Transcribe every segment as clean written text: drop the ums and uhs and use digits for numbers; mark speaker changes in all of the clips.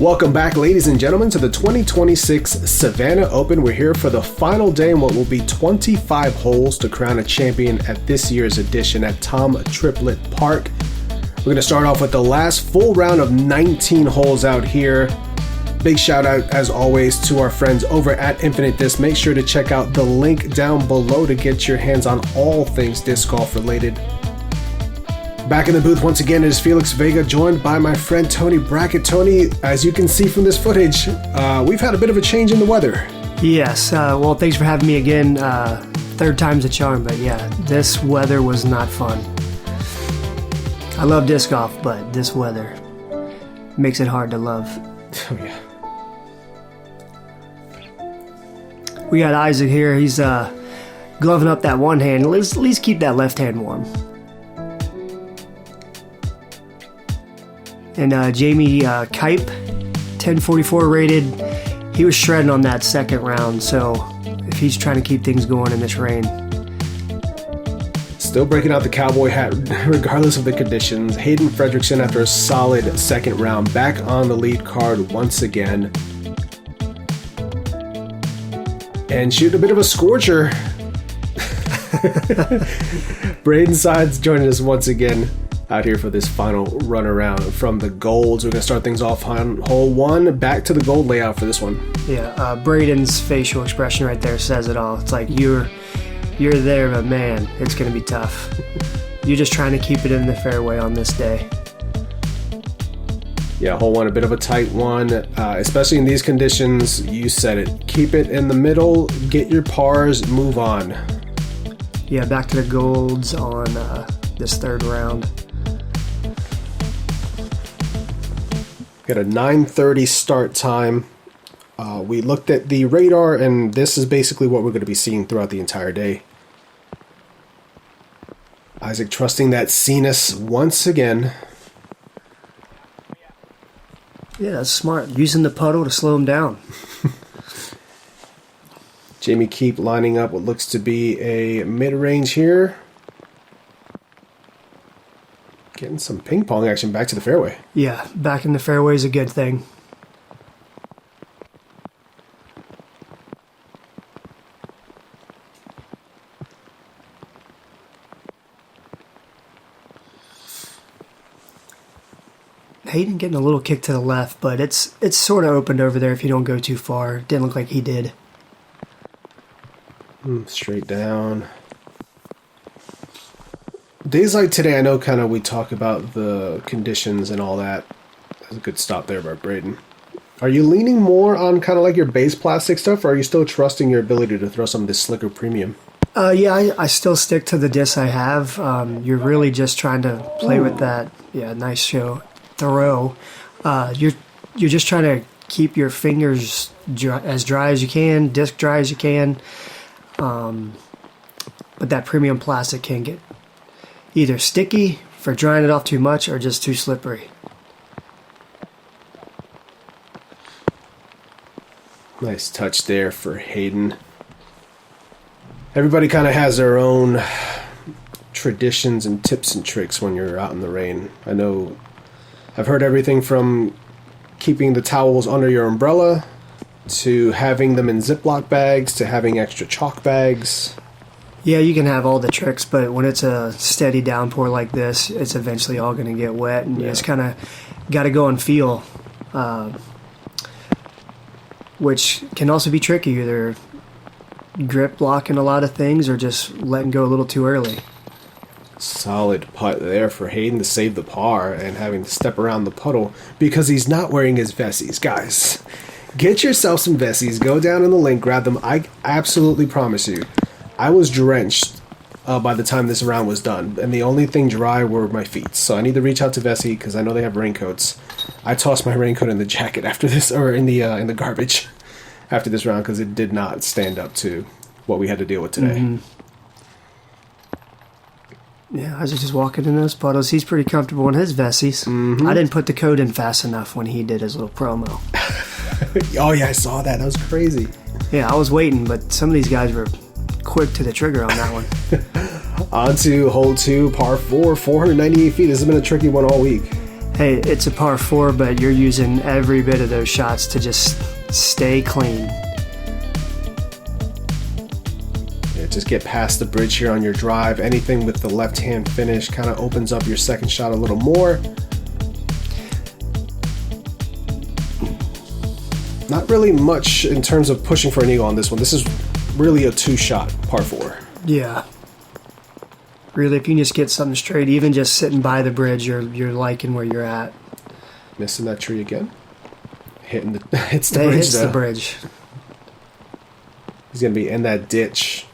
Speaker 1: Welcome back, ladies and gentlemen, to the 2026 Savannah Open. We're here for the final day in what will be 25 holes to crown a champion at this year's edition at Tom Triplett Park. We're going to start off with the last full round of 19 holes out here. Big shout out, as always, to our friends over at Infinite Disc. Make sure to check out the link down below to get your hands on all things disc golf related. Back in the booth once again is Felix Vega, joined by my friend Tony Brackett. Tony, as you can see from this footage, we've had a bit of a change in the weather.
Speaker 2: Yes, well, thanks for having me again. Third time's a charm, but yeah, this weather was not fun. I love disc golf, but this weather makes it hard to love.
Speaker 1: Oh, yeah.
Speaker 2: We got Isaac here. He's gloving up that one hand. Let's at least keep that left hand warm. And Jamie Kiep, 1044 rated. He was shredding on that second round, so if he's trying to keep things going in this rain.
Speaker 1: Still breaking out the cowboy hat regardless of the conditions. Hayden Frederiksen, after a solid second round, back on the lead card once again. And shooting a bit of a scorcher. Braeden Sides joining us once again out here for this final run around from the golds. We're going to start things off on hole one. Back to the gold layout for this one.
Speaker 2: Yeah, Braden's facial expression right there says it all. It's like you're there, but man, it's going to be tough. You're just trying to keep it in the fairway on this day.
Speaker 1: Yeah, hole one, a bit of a tight one, especially in these conditions. You said it. Keep it in the middle, get your pars, move on.
Speaker 2: Yeah, back to the golds on this third round.
Speaker 1: Got a 9:30 start time. We looked at the radar, and this is basically what we're going to be seeing throughout the entire day. Isaac trusting that Cenas once again.
Speaker 2: Yeah, that's smart. Using the puddle to slow him down.
Speaker 1: Jamie Kiep lining up what looks to be a mid-range here. Getting some ping pong action back to the fairway.
Speaker 2: Yeah, back in the fairway is a good thing. Hayden getting a little kick to the left, but it's sort of opened over there if you don't go too far. Didn't look like he did.
Speaker 1: Straight down. Days like today, I know kind of we talk about the conditions and all that. That's a good stop there by Braeden. Are you leaning more on kind of like your base plastic stuff, or are you still trusting your ability to throw some of this slicker premium?
Speaker 2: Yeah, I still stick to the disc I have. You're really just trying to play with that. Yeah, nice show. Throw. You're just trying to keep your fingers as dry as you can, disc dry as you can. But that premium plastic can get either sticky for drying it off too much or just too slippery.
Speaker 1: Nice touch there for Hayden. Everybody kind of has their own traditions and tips and tricks when you're out in the rain. I know I've heard everything from keeping the towels under your umbrella to having them in Ziploc bags to having extra chalk bags.
Speaker 2: Yeah, you can have all the tricks, but when it's a steady downpour like this, it's eventually all going to get wet, and you just kind of got to go and feel, which can also be tricky, either grip blocking a lot of things or just letting go a little too early.
Speaker 1: Solid putt there for Hayden to save the par and having to step around the puddle because he's not wearing his vesties. Guys, get yourself some vesties, go down in the link, grab them. I absolutely promise you, I was drenched by the time this round was done, and the only thing dry were my feet. So I need to reach out to Vessi because I know they have raincoats. I tossed my raincoat in the jacket after this, or in the garbage after this round because it did not stand up to what we had to deal with today.
Speaker 2: Mm-hmm. Yeah, I was just walking in those puddles. He's pretty comfortable in his vesties. Mm-hmm. I didn't put the code in fast enough when he did his little promo.
Speaker 1: Oh yeah, I saw that. That was crazy.
Speaker 2: Yeah, I was waiting, but some of these guys were quick to the trigger on that one.
Speaker 1: On to hole two, par 4, 498 feet. This has been a tricky one all week.
Speaker 2: hey, it's a par 4, but you're using every bit of those shots to just stay clean.
Speaker 1: Yeah, just get past the bridge here on your drive. Anything with the left-hand finish kind of opens up your second shot a little more. Not really much in terms of pushing for an eagle on this one. This is really a 2-shot par 4.
Speaker 2: Yeah. Really, if you can just get something straight, even just sitting by the bridge, you're liking where you're at.
Speaker 1: Missing that tree again. Hitting the hits the
Speaker 2: It
Speaker 1: bridge.
Speaker 2: hits the bridge.
Speaker 1: He's gonna be in that ditch.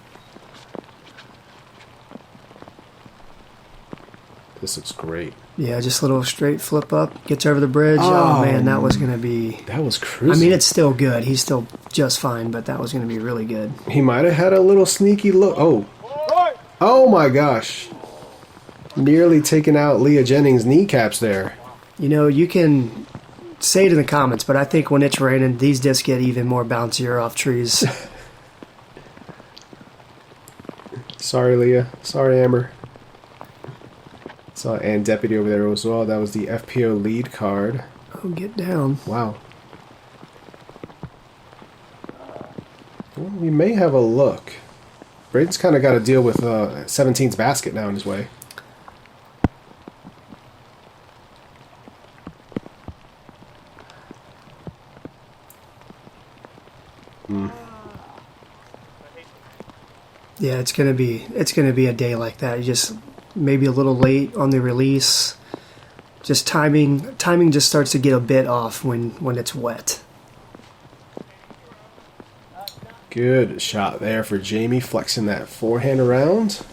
Speaker 1: This looks great.
Speaker 2: Yeah, just a little straight flip up, gets over the bridge. Oh man, that was gonna be.
Speaker 1: That was cruising.
Speaker 2: I mean, it's still good. He's still just fine, but that was gonna be really good.
Speaker 1: He might have had a little sneaky look. Oh my gosh! Nearly taking out Leah Jennings' kneecaps there.
Speaker 2: You know, you can say it in the comments, but I think when it's raining, these discs get even more bouncier off trees.
Speaker 1: Sorry, Leah. Sorry, Amber. Saw and Deputy over there as well. That was the FPO Lead Card.
Speaker 2: Oh, get down.
Speaker 1: Wow. Well, we may have a look. Braden's kind of got to deal with 17's basket now in his way.
Speaker 2: Yeah, it's gonna be a day like that. You just maybe a little late on the release. Just timing just starts to get a bit off when it's wet.
Speaker 1: Good shot there for Jamie, flexing that forehand around.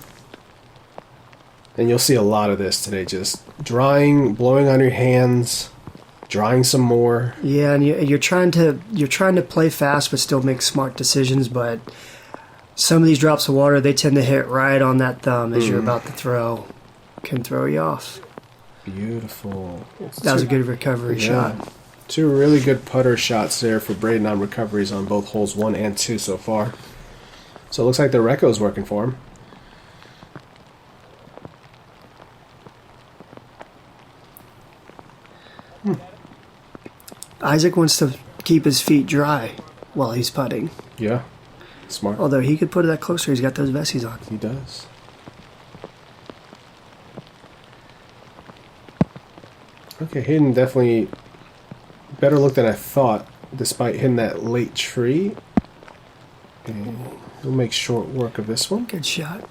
Speaker 1: And you'll see a lot of this today, just drying, blowing on your hands, drying some more.
Speaker 2: Yeah, and you're trying to play fast but still make smart decisions, but some of these drops of water, they tend to hit right on that thumb as you're about to throw. Can throw you off.
Speaker 1: Beautiful.
Speaker 2: That was a good recovery shot.
Speaker 1: 2 really good putter shots there for Braeden on recoveries on both holes 1 and 2 so far. So it looks like the Reco's working for him.
Speaker 2: Isaac wants to keep his feet dry while he's putting.
Speaker 1: Yeah, smart.
Speaker 2: Although he could put it that closer, he's got those vesties on.
Speaker 1: He does. Okay, Hayden definitely better look than I thought, despite hitting that late tree. And he'll make short work of this one.
Speaker 2: Good shot.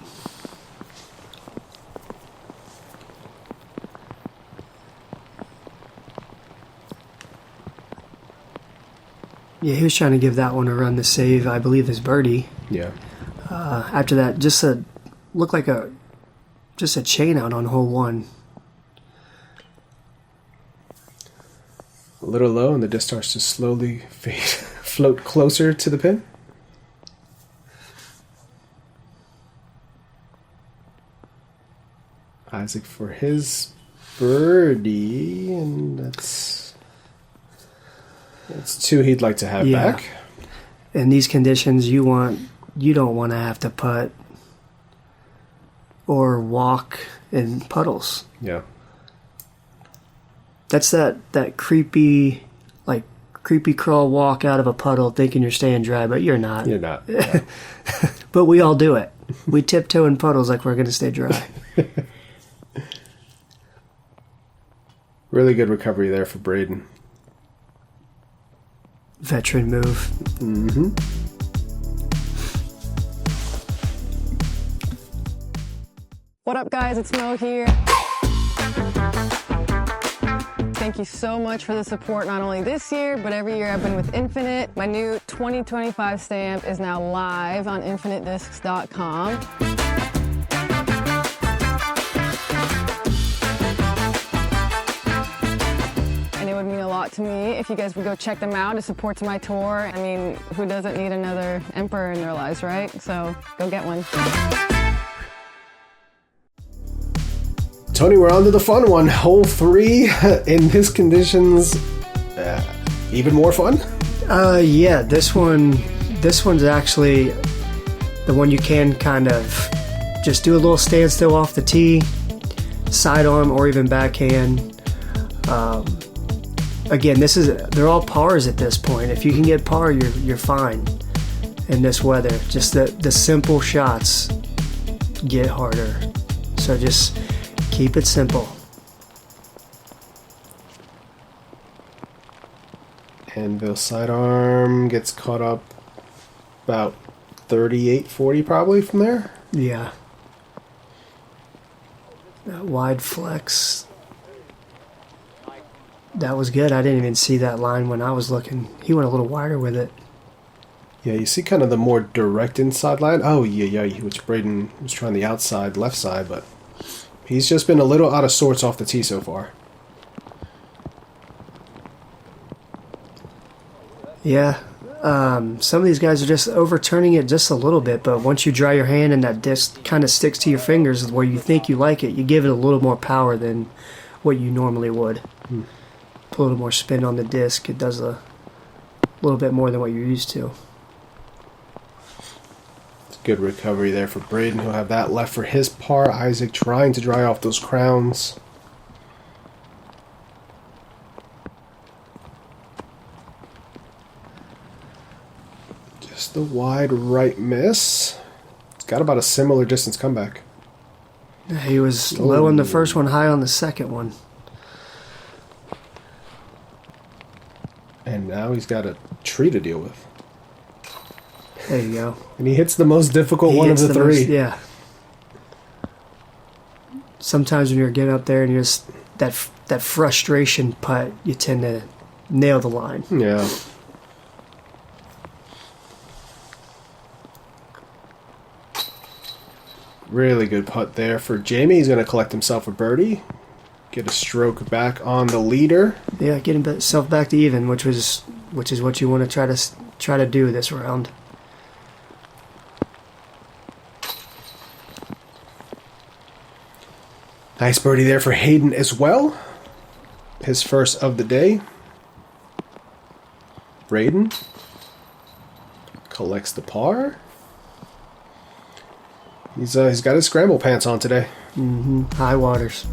Speaker 2: Yeah, he was trying to give that one a run to save, I believe, his birdie.
Speaker 1: Yeah.
Speaker 2: After that, looked like a chain out on hole 1.
Speaker 1: A little low, and the disc starts to slowly float closer to the pin. Isaac for his birdie, and that's 2 he'd like to have back.
Speaker 2: In these conditions, you don't want to have to putt or walk in puddles.
Speaker 1: Yeah.
Speaker 2: That's that creepy crawl walk out of a puddle thinking you're staying dry, but you're not.
Speaker 1: You're not. Yeah.
Speaker 2: But we all do it. We tiptoe in puddles like we're going to stay dry.
Speaker 1: Really good recovery there for Braeden.
Speaker 2: Veteran move.
Speaker 1: Mm-hmm.
Speaker 3: What up, guys? It's Mo here. Thank you so much for the support, not only this year, but every year I've been with Infinite. My new 2025 stamp is now live on infinitediscs.com. And it would mean a lot to me if you guys would go check them out. It supports my tour. I mean, who doesn't need another emperor in their lives, right? So go get one.
Speaker 1: Tony, we're on to the fun one. Hole 3 in his conditions, even more fun?
Speaker 2: Yeah, this one's actually the one you can kind of just do a little standstill off the tee, sidearm or even backhand. Again, they're all pars at this point. If you can get par, you're fine in this weather. Just the simple shots get harder. So just keep it simple.
Speaker 1: Anvil sidearm gets caught up about 38-40 probably from there.
Speaker 2: Yeah. That wide flex. That was good. I didn't even see that line when I was looking. He went a little wider with it.
Speaker 1: Yeah, you see kind of the more direct inside line. Oh, yeah, which Braeden was trying the outside, left side, but he's just been a little out of sorts off the tee so far.
Speaker 2: Yeah. Some of these guys are just overturning it just a little bit, but once you dry your hand and that disc kind of sticks to your fingers where you think you like it, you give it a little more power than what you normally would. Put a little more spin on the disc. It does a little bit more than what you're used to.
Speaker 1: It's a good recovery there for Braeden. He'll have that left for his par. Isaac trying to dry off those crowns. Just the wide right miss. It's got about a similar distance comeback.
Speaker 2: He was low on the first one, high on the second one.
Speaker 1: And now he's got a tree to deal with.
Speaker 2: There you go.
Speaker 1: And he hits the most difficult one of the three.
Speaker 2: Yeah. Sometimes when you're getting up there and you're just that frustration putt, you tend to nail the line.
Speaker 1: Yeah. Really good putt there for Jamie. He's going to collect himself a birdie. Get a stroke back on the leader.
Speaker 2: Yeah, get himself back to even, which is what you want to try to do this round.
Speaker 1: Nice birdie there for Hayden as well. His first of the day. Braeden collects the par. He's got his scramble pants on today.
Speaker 2: High waters.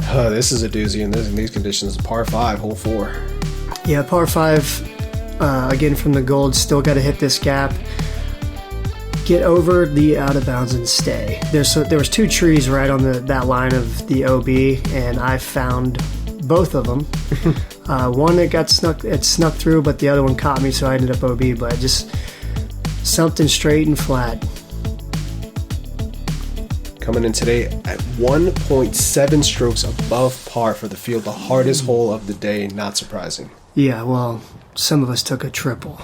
Speaker 1: This is a doozy in these conditions. Par 5, hole 4.
Speaker 2: Yeah, par 5. Again from the gold. Still got to hit this gap. Get over the out of bounds and stay. There was 2 trees right on that line of the OB, and I found both of them. One it snuck through, but the other one caught me, so I ended up OB. But just something straight and flat.
Speaker 1: Coming in today at 1.7 strokes above par for the field. The hardest hole of the day, not surprising.
Speaker 2: Yeah, well, some of us took a triple.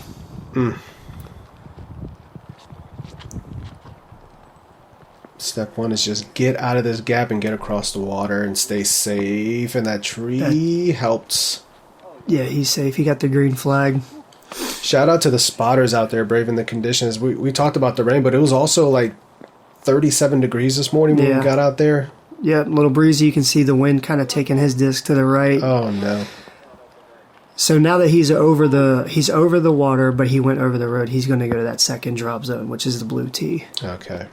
Speaker 1: Step 1 is just get out of this gap and get across the water and stay safe. And that tree helped.
Speaker 2: Yeah, he's safe. He got the green flag.
Speaker 1: Shout out to the spotters out there braving the conditions. We talked about the rain, but it was also like 37 degrees this morning when we got out there.
Speaker 2: Yeah, a little breezy. You can see the wind kind of taking his disc to the right.
Speaker 1: Oh no.
Speaker 2: So now that he's over the water, but he went over the road, he's going to go to that second drop zone, which is the blue tee.
Speaker 1: Okay.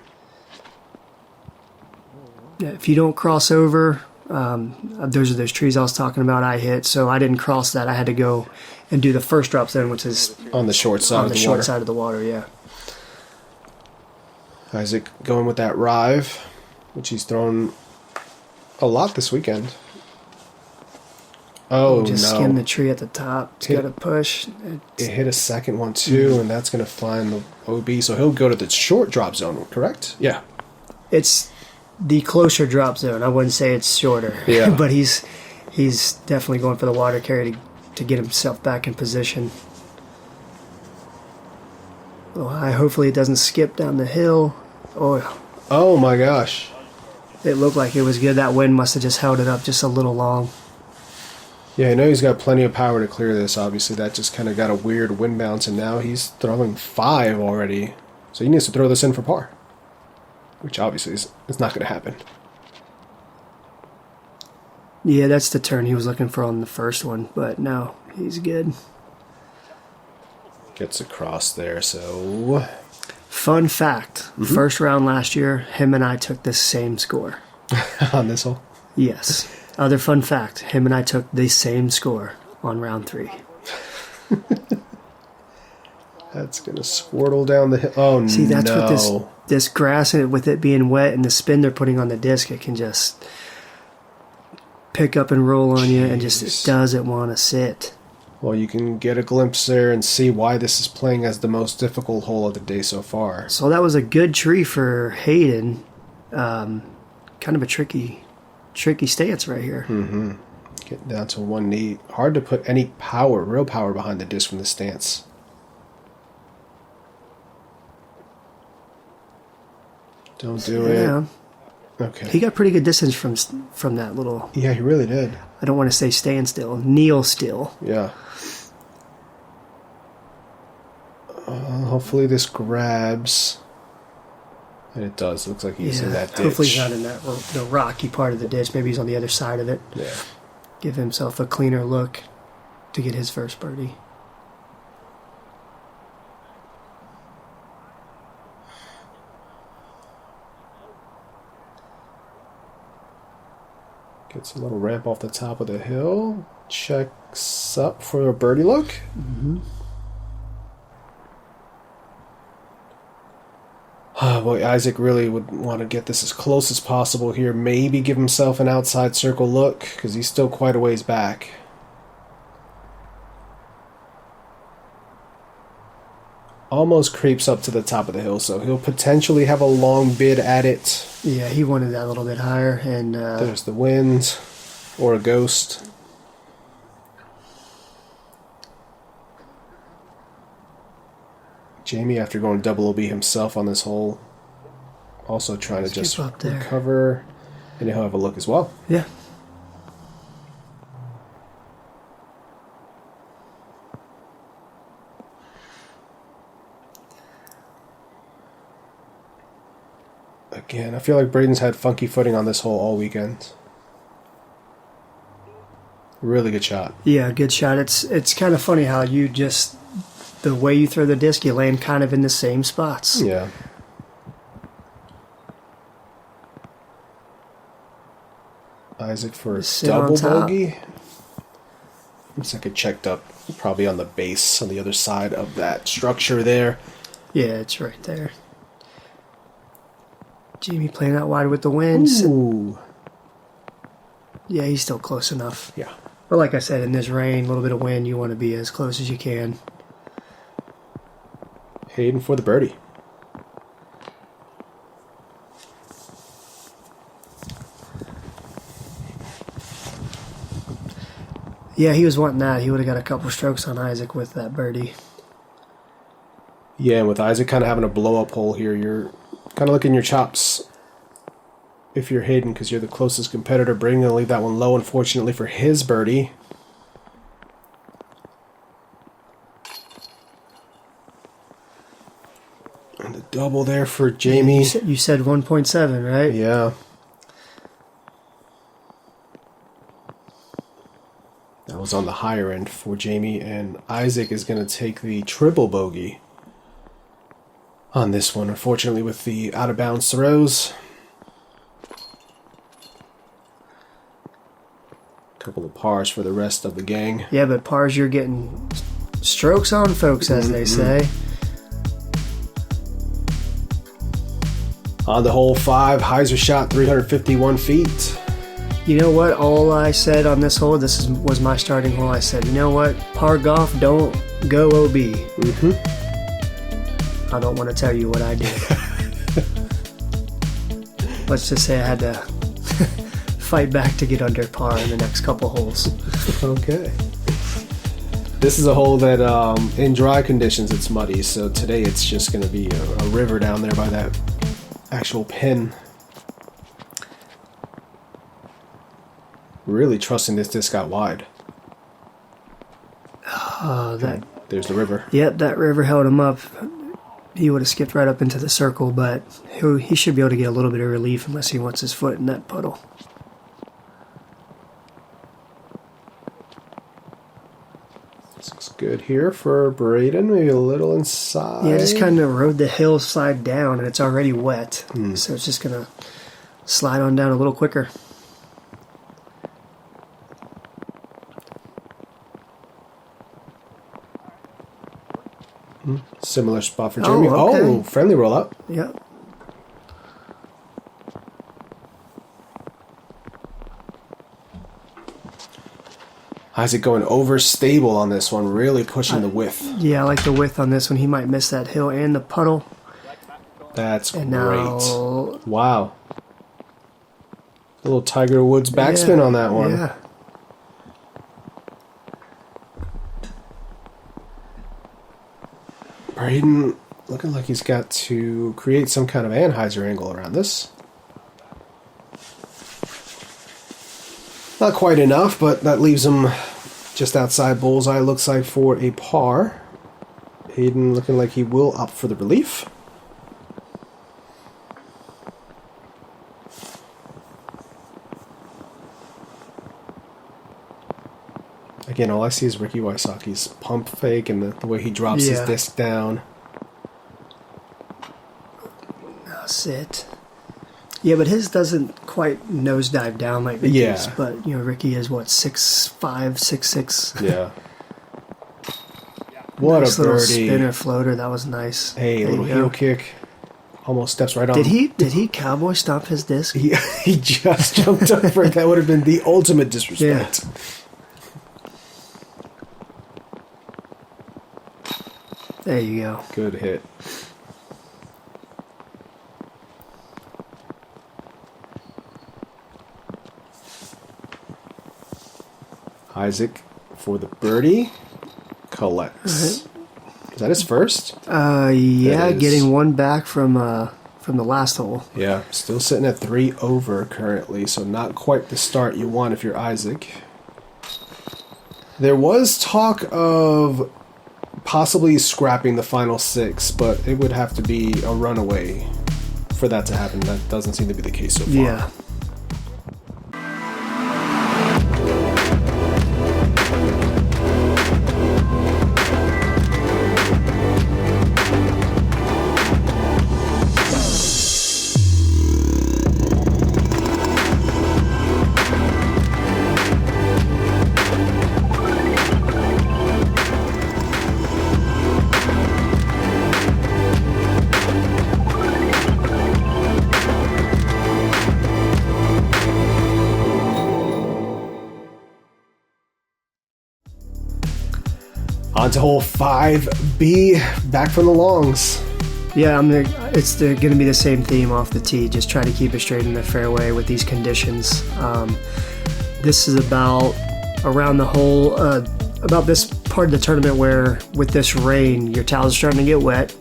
Speaker 2: Yeah, if you don't cross over, those are those trees I was talking about I hit, so I didn't cross that. I had to go and do the first drop zone, which is
Speaker 1: on the short side of the water.
Speaker 2: Side of the water, yeah.
Speaker 1: Isaac going with that rive, which he's thrown a lot this weekend. Oh,
Speaker 2: just
Speaker 1: no.
Speaker 2: skimmed the tree at the top. It's got to push.
Speaker 1: It hit a second one, too, and that's going to find the OB. So he'll go to the short drop zone, correct? Yeah.
Speaker 2: It's the closer drop zone. I wouldn't say it's shorter.
Speaker 1: Yeah.
Speaker 2: But he's definitely going for the water carry to get himself back in position. Hopefully it doesn't skip down the hill.
Speaker 1: Oh my gosh.
Speaker 2: It looked like it was good. That wind must have just held it up just a little long.
Speaker 1: Yeah, I know he's got plenty of power to clear this. Obviously, that just kind of got a weird wind bounce, and now he's throwing 5 already. So he needs to throw this in for par, which obviously is not going to happen.
Speaker 2: Yeah, that's the turn he was looking for on the first one, but no, he's good.
Speaker 1: Gets across there, so
Speaker 2: Fun fact, first round last year, him and I took the same score.
Speaker 1: On this hole?
Speaker 2: Yes. Other fun fact, him and I took the same score on round 3.
Speaker 1: That's going to swirtle down the hill. Oh,
Speaker 2: See, that's
Speaker 1: no.
Speaker 2: what this grass, with it being wet and the spin they're putting on the disc, it can just pick up and roll on you and just it doesn't want to sit.
Speaker 1: Well, you can get a glimpse there and see why this is playing as the most difficult hole of the day so far.
Speaker 2: So that was a good tree for Hayden. Kind of a tricky stance right here.
Speaker 1: Mm-hmm. Getting down to one knee. Hard to put any power, real power behind the disc from the stance. Don't do it. Okay.
Speaker 2: He got pretty good distance from that little...
Speaker 1: Yeah, he really did.
Speaker 2: I don't want to say standstill. Kneel still.
Speaker 1: Yeah. Hopefully this grabs. And it does. Looks like he's in that ditch.
Speaker 2: Hopefully he's not in the rocky part of the ditch. Maybe he's on the other side of it.
Speaker 1: Yeah.
Speaker 2: Give himself a cleaner look to get his first birdie.
Speaker 1: Gets a little ramp off the top of the hill. Checks up for a birdie look.
Speaker 2: Mm-hmm.
Speaker 1: Oh boy, Isaac really would want to get this as close as possible here. Maybe give himself an outside circle look, because he's still quite a ways back. Almost creeps up to the top of the hill, so he'll potentially have a long bid at it.
Speaker 2: Yeah, he wanted that a little bit higher. And
Speaker 1: there's the wind, or a ghost. Jamie, after going double OB himself on this hole, also trying to just recover, and he'll have a look as well.
Speaker 2: Yeah.
Speaker 1: Again, I feel like Braeden's had funky footing on this hole all weekend. Really good shot.
Speaker 2: Yeah, good shot. It's kind of funny how you just... The way you throw the disc, you land kind of in the same spots.
Speaker 1: Yeah. Isaac for a double bogey. Looks like it checked up probably on the base on the other side of that structure there.
Speaker 2: Yeah, it's right there. Jamie playing out wide with the wind.
Speaker 1: Ooh.
Speaker 2: Yeah, he's still close enough.
Speaker 1: Yeah.
Speaker 2: But like I said, in this rain, a little bit of wind, you want to be as close as you can.
Speaker 1: Hayden for the birdie.
Speaker 2: Yeah, he was wanting that. He would have got a couple strokes on Isaac with that birdie.
Speaker 1: Yeah, and with Isaac kind of having a blow-up hole here, you're kind of licking your chops if you're Hayden, because you're the closest competitor. Braeden going to leave that one low, unfortunately, for his birdie. And the double there for Jamie.
Speaker 2: You said 1.7, right?
Speaker 1: Yeah. That was on the higher end for Jamie, and Isaac is going to take the triple bogey on this one, unfortunately, with the out-of-bounds throws. Couple of pars for the rest of the gang.
Speaker 2: Yeah, but pars, you're getting strokes on, folks, as they say.
Speaker 1: On the hole 5, Heiser shot 351 feet.
Speaker 2: You know what? All I said on this hole, was my starting hole. I said, you know what? Par golf, don't go OB. I don't want to tell you what I did. Let's just say I had to fight back to get under par in the next couple holes.
Speaker 1: Okay. This is a hole that, in dry conditions, it's muddy. So today it's just going to be a river down there by that actual pin. Really trusting this disc out wide. There's the river.
Speaker 2: Yep, that river held him up. He would have skipped right up into the circle, but he should be able to get a little bit of relief unless he wants his foot in that puddle.
Speaker 1: This looks good here for Braeden. Maybe a little inside.
Speaker 2: Yeah, just kind of rode the hillside down, and it's already wet. So it's just going to slide on down a little quicker.
Speaker 1: Similar spot for Jeremy.
Speaker 2: Okay.
Speaker 1: Friendly roll up.
Speaker 2: Yep.
Speaker 1: Isaac going overstable on this one, really pushing the width.
Speaker 2: Yeah, I like the width on this one. He might miss that hill and the puddle.
Speaker 1: That's
Speaker 2: And
Speaker 1: great.
Speaker 2: now,
Speaker 1: Wow. Little Tiger Woods backspin on that one.
Speaker 2: Yeah.
Speaker 1: Braeden looking like he's got to create some kind of Anheuser angle around this. Not quite enough, but that leaves him just outside bullseye. Looks like for a par. Hayden looking like he will opt for the relief. Again, all I see is Ricky Wysocki's pump fake and the way he drops his disc down.
Speaker 2: That's it. Yeah, but his doesn't quite nosedive down like Ricky's.
Speaker 1: Yeah.
Speaker 2: But, Ricky is, 6'5", 6'6".
Speaker 1: Yeah. What
Speaker 2: Nice
Speaker 1: a
Speaker 2: little
Speaker 1: birdie.
Speaker 2: spinner floater. That was nice.
Speaker 1: Hey,
Speaker 2: There
Speaker 1: little
Speaker 2: you go.
Speaker 1: heel kick. Almost steps right on.
Speaker 2: Did he cowboy stomp his disc?
Speaker 1: He just jumped over it. That would have been the ultimate disrespect.
Speaker 2: There you go.
Speaker 1: Good hit. Isaac for the birdie. Collects. Is that his first?
Speaker 2: Yeah,
Speaker 1: That is.
Speaker 2: getting one back from the last hole.
Speaker 1: Yeah, still sitting at 3 over currently, so not quite the start you want if you're Isaac. There was talk of possibly scrapping the final 6, but it would have to be a runaway for that to happen. That doesn't seem to be the case so far.
Speaker 2: Yeah.
Speaker 1: On to hole 5B, back from the longs.
Speaker 2: Yeah, it's going to be the same theme off the tee. Just try to keep it straight in the fairway with these conditions. This is about around the hole, about this part of the tournament where with this rain, your towels are starting to get wet.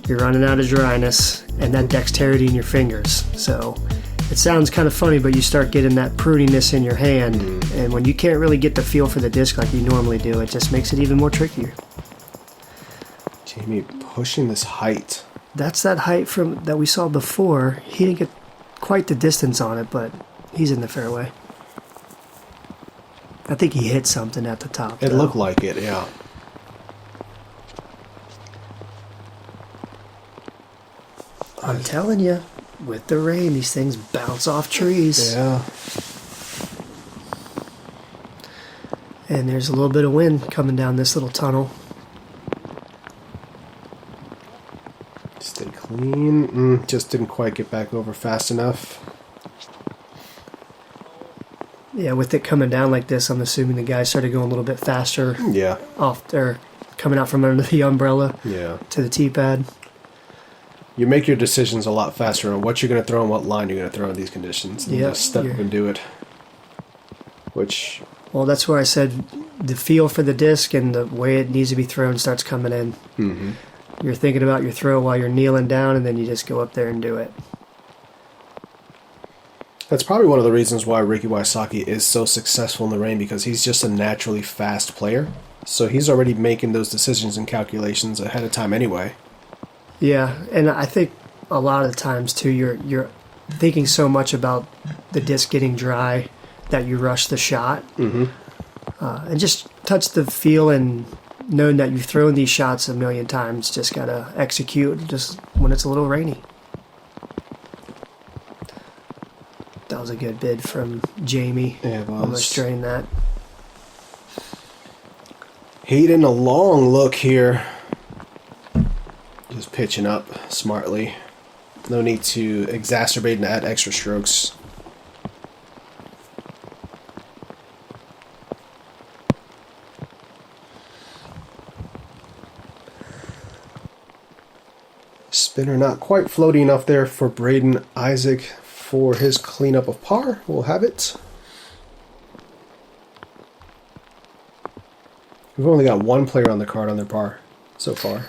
Speaker 2: You're running out of dryness and that dexterity in your fingers. So it sounds kind of funny, but you start getting that pruniness in your hand. And when you can't really get the feel for the disc like you normally do, it just makes it even more trickier.
Speaker 1: Jamie pushing this height.
Speaker 2: That's that height that we saw before. He didn't get quite the distance on it, but he's in the fairway. I think he hit something at the top.
Speaker 1: It
Speaker 2: though.
Speaker 1: looked like it, yeah.
Speaker 2: I'm telling you, with the rain, these things bounce off trees.
Speaker 1: Yeah.
Speaker 2: And there's a little bit of wind coming down this little tunnel.
Speaker 1: Stay clean. Just didn't quite get back over fast enough.
Speaker 2: Yeah, with it coming down like this, I'm assuming the guy started going a little bit faster
Speaker 1: Yeah.
Speaker 2: off there, coming out from under the umbrella
Speaker 1: Yeah.
Speaker 2: to the tee pad.
Speaker 1: You make your decisions a lot faster on what you're going to throw and what line you're going to throw in these conditions. You
Speaker 2: Yeah,
Speaker 1: just step up and do it. Which,
Speaker 2: Well, that's where I said the feel for the disc and the way it needs to be thrown starts coming in. You're thinking about your throw while you're kneeling down, and then you just go up there and do it.
Speaker 1: that's probably one of the reasons why Ricky Wysocki is so successful in the rain, because he's just a naturally fast player. So he's already making those decisions and calculations ahead of time anyway.
Speaker 2: Yeah, and I think a lot of the times too, you're thinking so much about the disc getting dry that you rush the shot, and just touch the feel and known that you've thrown these shots a million times. Just gotta execute just when it's a little rainy. That was a good bid from Jamie.
Speaker 1: Yeah, it was.
Speaker 2: Almost drained that.
Speaker 1: Hayden, a long look here. Just pitching up smartly. No need to exacerbate and add extra strokes. Spinner not quite floaty enough there for Braeden. Isaac for his cleanup of par. We'll have it. We've only got one player on the card on their par so far.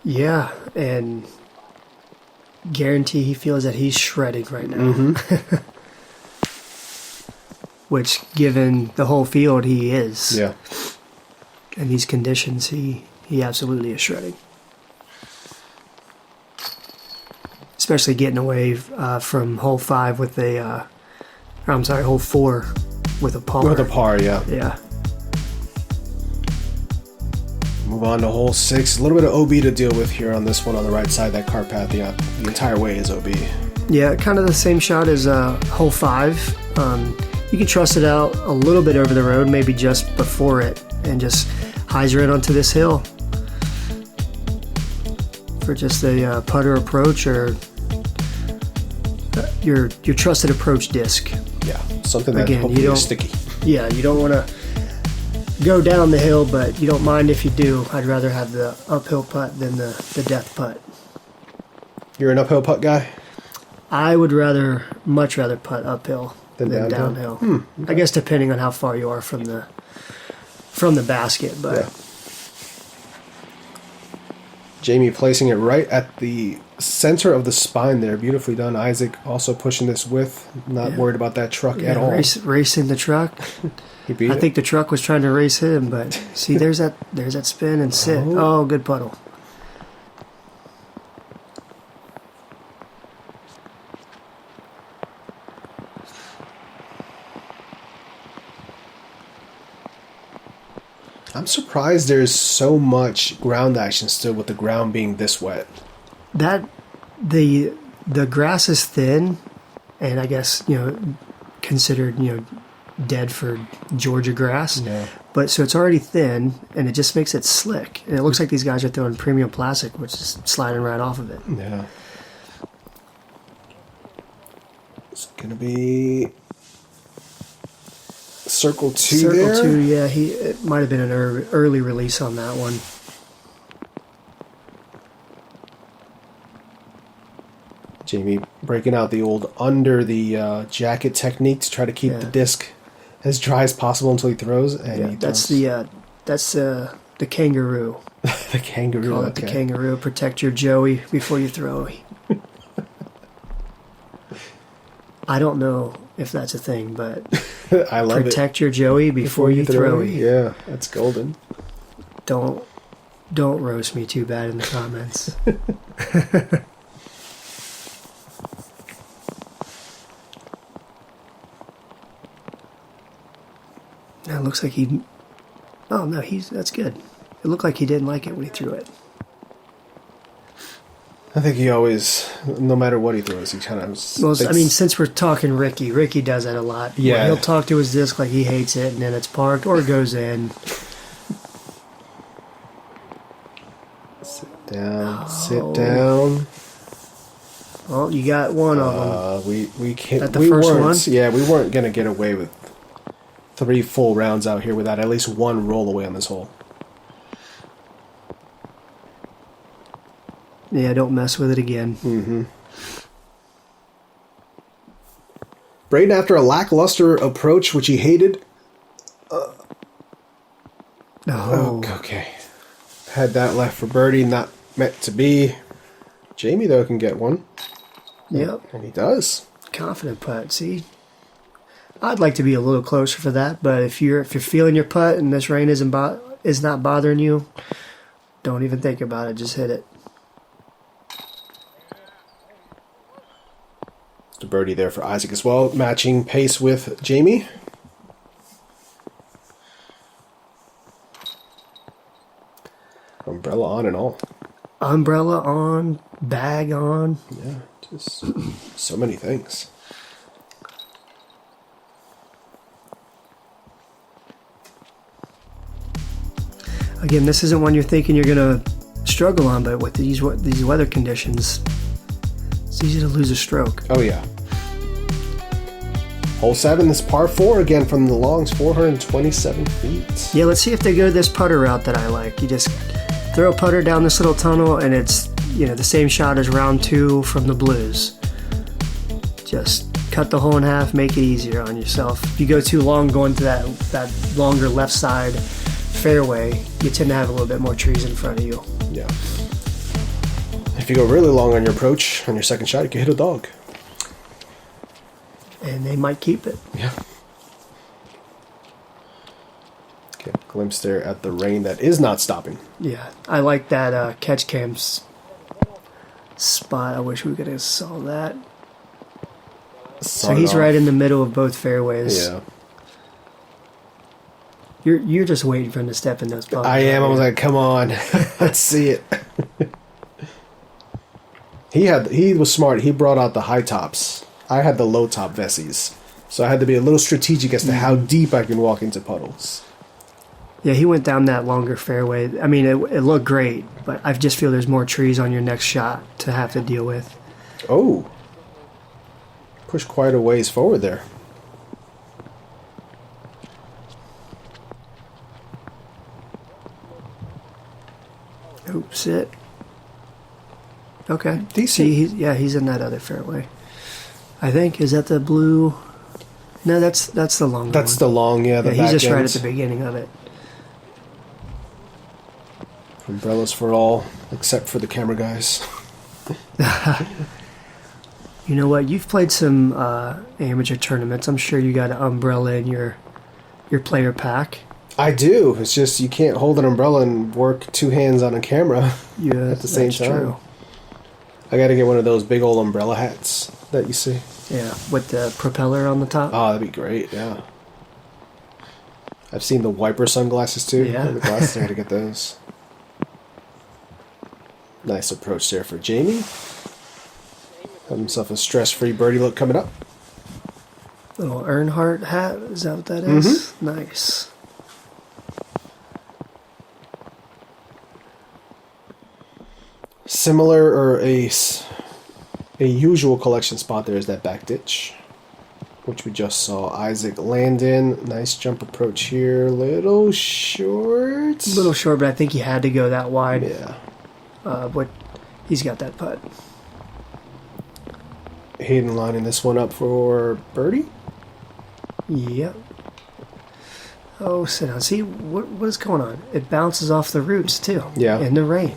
Speaker 2: Yeah, and guarantee he feels that he's shredding right now. Which, given the whole field, he is.
Speaker 1: Yeah.
Speaker 2: In these conditions, he absolutely is shredding. Especially getting away from hole 5 with a, hole 4 with a par.
Speaker 1: With a par, yeah.
Speaker 2: Yeah.
Speaker 1: Move on to hole 6. A little bit of OB to deal with here on this one on the right side. That cart path, the entire way is OB.
Speaker 2: Yeah, kind of the same shot as hole 5. You can trust it out a little bit over the road, maybe just before it, and just hyzer it onto this hill for just a putter approach or your trusted approach disc.
Speaker 1: Yeah, something that hopefully is sticky.
Speaker 2: Yeah, you don't want to go down the hill, but you don't mind if you do. I'd rather have the uphill putt than the death putt.
Speaker 1: You're an uphill putt guy?
Speaker 2: I would much rather putt uphill than downhill.
Speaker 1: Okay.
Speaker 2: I guess depending on how far you are from the basket, but
Speaker 1: yeah. Jamie placing it right at the center of the spine there. Beautifully done. Isaac also pushing this width. Not worried about that truck at all.
Speaker 2: Racing the truck.
Speaker 1: He beat
Speaker 2: I think the truck was trying to race him, but see, there's that spin and sit. Oh, good puddle.
Speaker 1: I'm surprised there's so much ground action still with the ground being this wet.
Speaker 2: That the grass is thin, and I guess considered dead for Georgia grass.
Speaker 1: Yeah.
Speaker 2: But so it's already thin, and it just makes it slick. And it looks like these guys are throwing premium plastic, which is sliding right off of it.
Speaker 1: Yeah. It's gonna be circle 2 there.
Speaker 2: Circle 2, yeah. It might have been an early release on that one.
Speaker 1: Jamie breaking out the old under the jacket technique to try to keep the disc as dry as possible until he throws. And he
Speaker 2: that's
Speaker 1: does.
Speaker 2: the kangaroo.
Speaker 1: The kangaroo.
Speaker 2: Call it the kangaroo. Protect your Joey before you throw. I don't know if that's a thing, but
Speaker 1: I love
Speaker 2: protect your Joey before you throw.
Speaker 1: Yeah, that's golden.
Speaker 2: Don't roast me too bad in the comments. Now it looks like he. Oh no, that's good. It looked like he didn't like it when he threw it.
Speaker 1: I think he always, no matter what he throws, he kind of.
Speaker 2: Well, I mean, since we're talking Ricky does that a lot.
Speaker 1: Yeah,
Speaker 2: he'll talk to his disc like he hates it, and then it's parked or it goes in.
Speaker 1: Sit down. Sit down.
Speaker 2: Well, you got one of them.
Speaker 1: We can't.
Speaker 2: At the first one?
Speaker 1: Yeah, we weren't gonna get away with 3 full rounds out here without at least one roll away on this hole.
Speaker 2: Yeah, don't mess with it again.
Speaker 1: Mm-hmm. Braeden, after a lackluster approach, which he hated. Okay. Had that left for birdie, not meant to be. Jamie, though, can get one.
Speaker 2: Yep.
Speaker 1: And he does.
Speaker 2: Confident putt. See, I'd like to be a little closer for that, but if you're feeling your putt and this rain is not bothering you, don't even think about it. Just hit it.
Speaker 1: The birdie there for Isaac as well, matching pace with Jamie. Umbrella on and all.
Speaker 2: Umbrella on, bag on.
Speaker 1: Yeah, just so many things.
Speaker 2: Again, this isn't one you're thinking you're going to struggle on, but with these weather conditions, it's easy to lose a stroke.
Speaker 1: Oh, yeah. Hole 7, this par 4 again from the longs, 427 feet.
Speaker 2: Yeah, let's see if they go this putter route that I like. You just throw a putter down this little tunnel, and it's, you know, the same shot as round 2 from the blues. Just cut the hole in half, make it easier on yourself. If you go too long going to that longer left side fairway, you tend to have a little bit more trees in front of you.
Speaker 1: Yeah. If you go really long on your approach, on your second shot, you can hit a dog.
Speaker 2: And they might keep it.
Speaker 1: Yeah. Okay, glimpse there at the rain that is not stopping.
Speaker 2: Yeah, I like that catch cam's spot. I wish we could have saw that. So he's right in the middle of both fairways.
Speaker 1: Yeah.
Speaker 2: You're just waiting for him to step in those pockets.
Speaker 1: I am. I was like, come on, let's see it. He was smart. He brought out the high tops. I had the low top Vessies, so I had to be a little strategic as to how deep I can walk into puddles.
Speaker 2: Yeah, he went down that longer fairway. I mean, it looked great, but I just feel there's more trees on your next shot to have to deal with.
Speaker 1: Oh, push quite a ways forward there.
Speaker 2: Oops, it. Okay.
Speaker 1: Decent.
Speaker 2: See, he's in that other fairway. I think, is that the blue? No, that's the long one.
Speaker 1: That's the long, yeah.
Speaker 2: He's just right at the beginning of it.
Speaker 1: Umbrellas for all, except for the camera guys.
Speaker 2: You know what? You've played some amateur tournaments. I'm sure you got an umbrella in your player pack.
Speaker 1: I do. It's just you can't hold an umbrella and work two hands on a camera at the same time. True. I got to get one of those big old umbrella hats that you see.
Speaker 2: Yeah, with the propeller on the top.
Speaker 1: Oh, that'd be great, yeah. I've seen the wiper sunglasses too.
Speaker 2: Yeah.
Speaker 1: The glasses, I got to get those. Nice approach there for Jamie. Have himself a stress-free birdie look coming up.
Speaker 2: Little Earnhardt hat, is that what that is? Mm-hmm. Nice.
Speaker 1: Similar or a usual collection spot there is that back ditch, which we just saw Isaac land in. Nice jump approach here. Little short.
Speaker 2: A little short, but I think he had to go that wide.
Speaker 1: Yeah.
Speaker 2: But he's got that putt.
Speaker 1: Hayden lining this one up for birdie.
Speaker 2: Yep. Oh, sit down. See, what is going on? It bounces off the roots, too.
Speaker 1: Yeah.
Speaker 2: In the rain.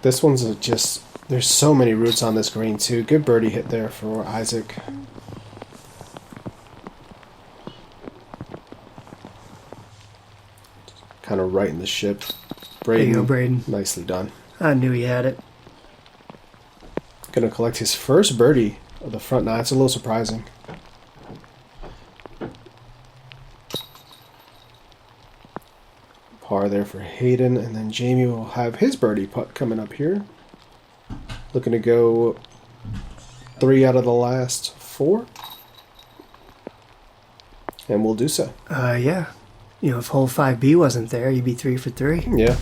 Speaker 1: This one's just... There's so many roots on this green, too. Good birdie hit there for Isaac. Kind of right in the ship. Braeden.
Speaker 2: There you go, Braeden.
Speaker 1: Nicely done.
Speaker 2: I knew he had it.
Speaker 1: Going to collect his first birdie of the front nine. It's a little surprising. Par there for Hayden, and then Jamie will have his birdie putt coming up here. Looking to go 3 out of the last 4. And we'll do so.
Speaker 2: Yeah. You know, if hole 5B wasn't there, you'd be 3 for 3.
Speaker 1: Yeah.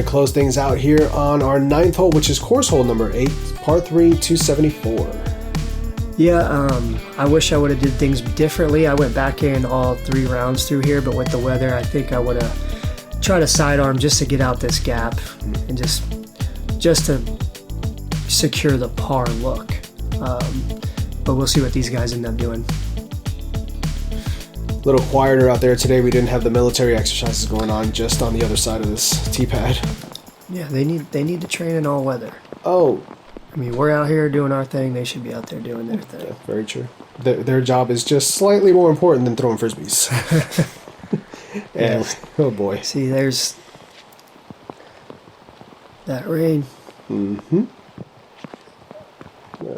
Speaker 1: Close things out here on our 9th hole, which is course hole number 8, par 3, 274.
Speaker 2: Yeah, I wish I would have did things differently. I went back in all 3 rounds through here, but with the weather, I think I would have tried a sidearm just to get out this gap and just to secure the par look. But we'll see what these guys end up doing.
Speaker 1: A little quieter out there today. We didn't have the military exercises going on, just on the other side of this tee pad.
Speaker 2: Yeah, they need to train in all weather.
Speaker 1: Oh.
Speaker 2: I mean, we're out here doing our thing. They should be out there doing their thing.
Speaker 1: Yeah, very true. Their job is just slightly more important than throwing frisbees. And oh boy.
Speaker 2: See, there's that rain.
Speaker 1: Mm-hmm.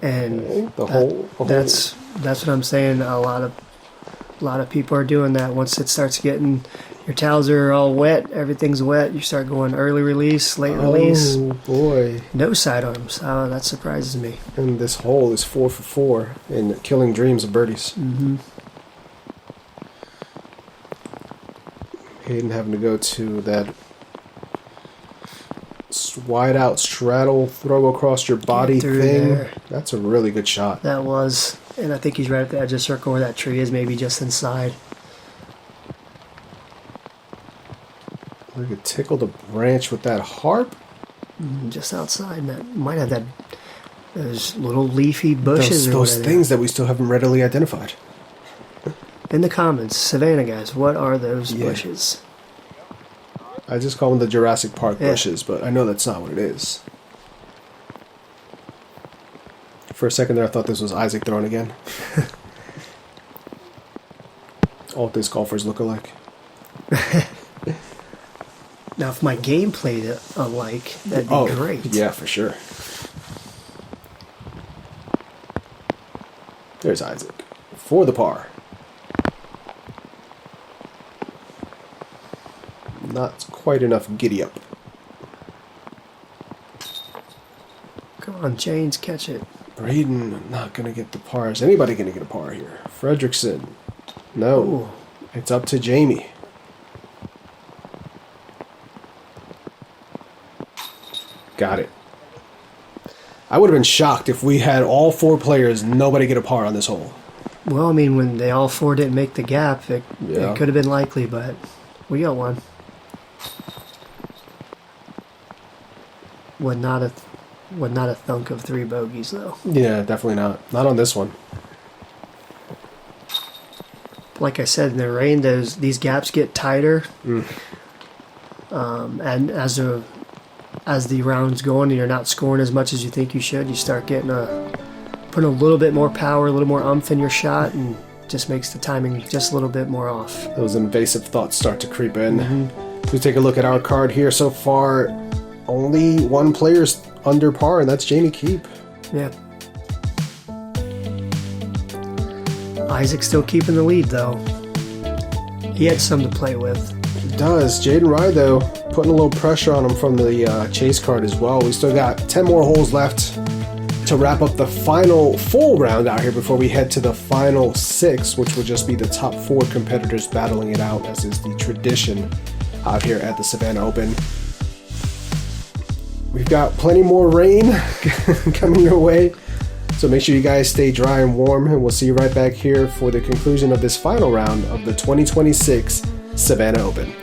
Speaker 2: And
Speaker 1: the hole.
Speaker 2: That's what I'm saying. A lot of people are doing that. Once it starts getting, your towels are all wet, everything's wet, you start going early release, late release.
Speaker 1: Oh boy.
Speaker 2: No sidearms. Oh, that surprises me.
Speaker 1: And this hole is 4 for 4 and killing dreams of birdies.
Speaker 2: Mm-hmm.
Speaker 1: Hayden having to go to that wide out straddle throw across your body thing.
Speaker 2: There.
Speaker 1: That's a really good shot.
Speaker 2: That was, and I think he's right at the edge of the circle where that tree is, maybe just inside.
Speaker 1: We could tickle the branch with that harp.
Speaker 2: Just outside. And that might have those little leafy bushes
Speaker 1: those things that we still haven't readily identified.
Speaker 2: In the comments, Savannah guys, what are those bushes?
Speaker 1: I just call them the Jurassic Park bushes, but I know that's not what it is. For a second there, I thought this was Isaac throwing again. All disc golfers look alike.
Speaker 2: Now, if my game played alike, that'd be great.
Speaker 1: Yeah, for sure. There's Isaac for the par. Not quite enough giddy up.
Speaker 2: Come on, James, catch it.
Speaker 1: Braeden not going to get the par. Is anybody going to get a par here? Frederiksen. No.
Speaker 2: Ooh.
Speaker 1: It's up to Jamie. Got it. I would have been shocked if we had all 4 players, nobody get a par on this hole.
Speaker 2: Well, I mean, when they all 4 didn't make the gap, it could have been likely, but we got one. Would not a thunk of 3 bogeys, though.
Speaker 1: Yeah, definitely not. Not on this one.
Speaker 2: Like I said, in the rain, these gaps get tighter. And as the round's going and you're not scoring as much as you think you should, you start getting putting a little bit more power, a little more umph in your shot, and just makes the timing just a little bit more off.
Speaker 1: Those invasive thoughts start to creep in. We take a look at our card here. So far, only 1 player's under par, and that's Jamie Kiep.
Speaker 2: Yeah. Isaac's still keeping the lead, though. He had some to play with.
Speaker 1: He does. Jaden Rye, though, putting a little pressure on him from the chase card as well. We still got 10 more holes left to wrap up the final full round out here before we head to the final 6, which will just be the top 4 competitors battling it out, as is the tradition out here at the Savannah Open. We've got plenty more rain coming your way, so make sure you guys stay dry and warm, and we'll see you right back here for the conclusion of this final round of the 2026 Savannah Open.